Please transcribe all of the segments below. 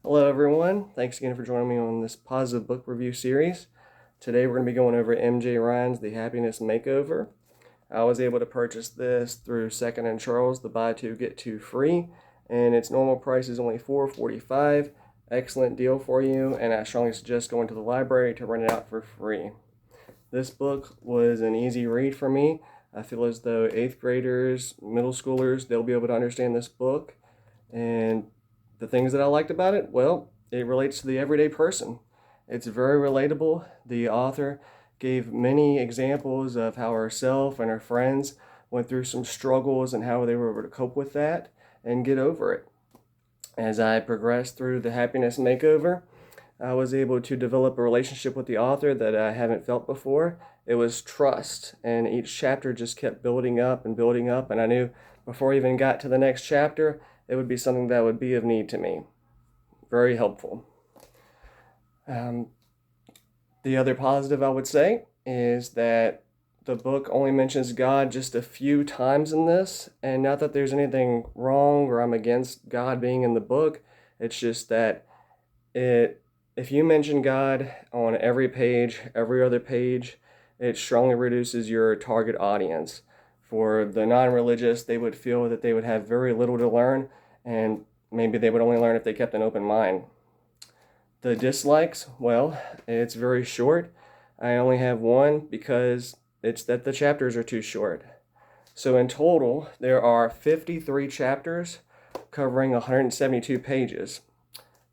Hello everyone, thanks again for joining me on this positive book review series. Today we're going to be going over MJ Ryan's The Happiness Makeover. I was able to purchase this through Second & Charles, the buy two get two free, and its normal price is only $4.45. Excellent deal for you, and I strongly suggest going to the library to rent it out for free. This book was an easy read for me. I feel as though 8th graders, middle schoolers, they'll be able to understand this book. And the things that I liked about it, well, it relates to the everyday person. It's very relatable. The author gave many examples of how herself and her friends went through some struggles and how they were able to cope with that and get over it. As I progressed through the Happiness Makeover, I was able to develop a relationship with the author that I haven't felt before. It was trust, and each chapter just kept building up, and I knew before I even got to the next chapter, it would be something that would be of need to me. Very helpful. The other positive I would say is that the book only mentions God just a few times in this, and not that there's anything wrong or I'm against God being in the book. It's just that if you mention God on every page, every other page, it strongly reduces your target audience. For the non-religious, they would feel that they would have very little to learn, and maybe they would only learn if they kept an open mind. The dislikes, well, it's very short. I only have one because it's that the chapters are too short. So in total, there are 53 chapters covering 172 pages.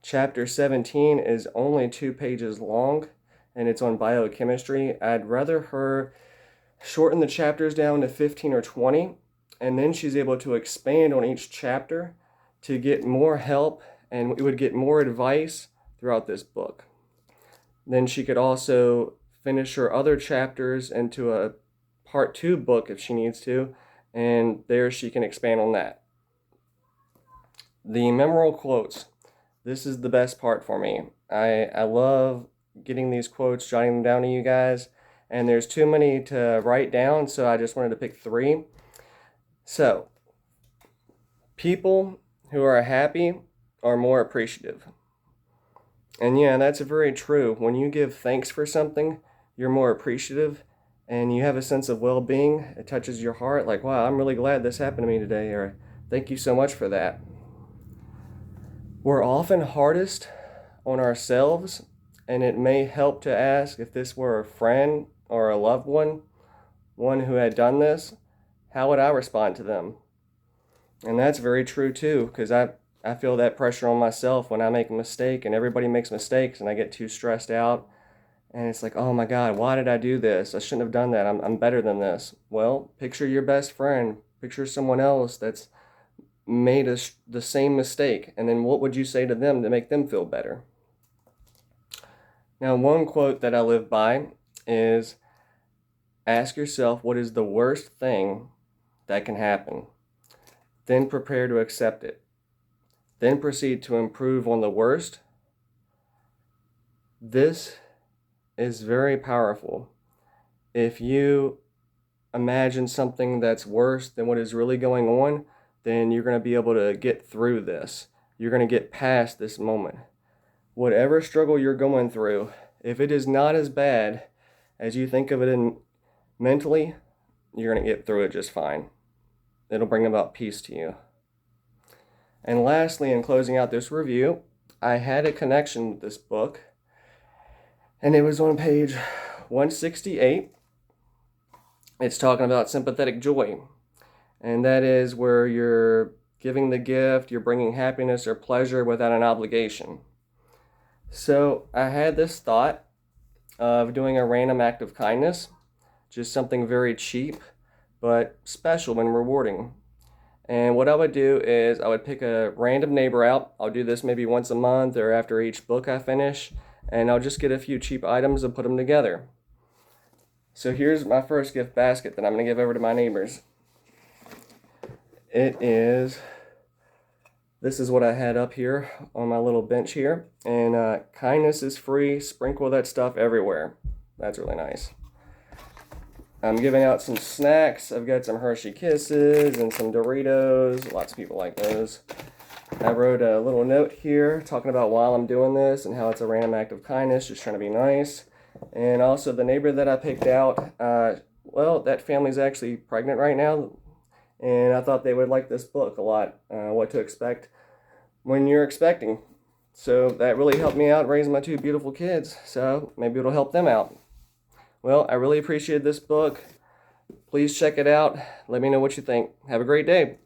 Chapter 17 is only 2 pages long, and it's on biochemistry. I'd rather her shorten the chapters down to 15 or 20, and then she's able to expand on each chapter to get more help, and we would get more advice throughout this book. Then she could also finish her other chapters into a part 2 book if she needs to, and there she can expand on that. The memorable quotes. This is the best part for me. I love getting these quotes, jotting them down to you guys, and there's too many to write down, so I just wanted to pick 3. So, people who are happy are more appreciative. And yeah, that's very true. When you give thanks for something, you're more appreciative, and you have a sense of well-being. It touches your heart, like, wow, I'm really glad this happened to me today, or thank you so much for that. We're often hardest on ourselves, and it may help to ask if this were a friend or a loved one who had done this, how would I respond to them? And that's very true too, because I feel that pressure on myself when I make a mistake, and everybody makes mistakes, and I get too stressed out, and it's like, oh my God, why did I do this? I shouldn't have done that. I'm better than this. Well, picture your best friend, picture someone else that's made the same mistake, and then what would you say to them to make them feel better? Now, one quote that I live by is, ask yourself what is the worst thing that can happen. Then prepare to accept it. Then proceed to improve on the worst. This is very powerful. If you imagine something that's worse than what is really going on, then you're going to be able to get through this. You're going to get past this moment. Whatever struggle you're going through, if it is not as bad as you think of it mentally, you're going to get through it just fine. It'll bring about peace to you. And lastly, in closing out this review, I had a connection with this book, and it was on page 168. It's talking about sympathetic joy, and that is where you're giving the gift, you're bringing happiness or pleasure without an obligation. So I had this thought of doing a random act of kindness, just something very cheap, but special and rewarding. And what I would do is I would pick a random neighbor out. I'll do this maybe once a month or after each book I finish, and I'll just get a few cheap items and put them together. So here's my first gift basket that I'm going to give over to my neighbors. This is what I had up here on my little bench here, and kindness is free, sprinkle that stuff everywhere. That's really nice. I'm giving out some snacks. I've got some Hershey Kisses and some Doritos. Lots of people like those. I wrote a little note here talking about while I'm doing this and how it's a random act of kindness, just trying to be nice. And also the neighbor that I picked out, well, that family's actually pregnant right now, and I thought they would like this book a lot, What to Expect When You're Expecting. So that really helped me out raising my two beautiful kids, so maybe it'll help them out. Well, I really appreciate this book. Please check it out. Let me know what you think. Have a great day.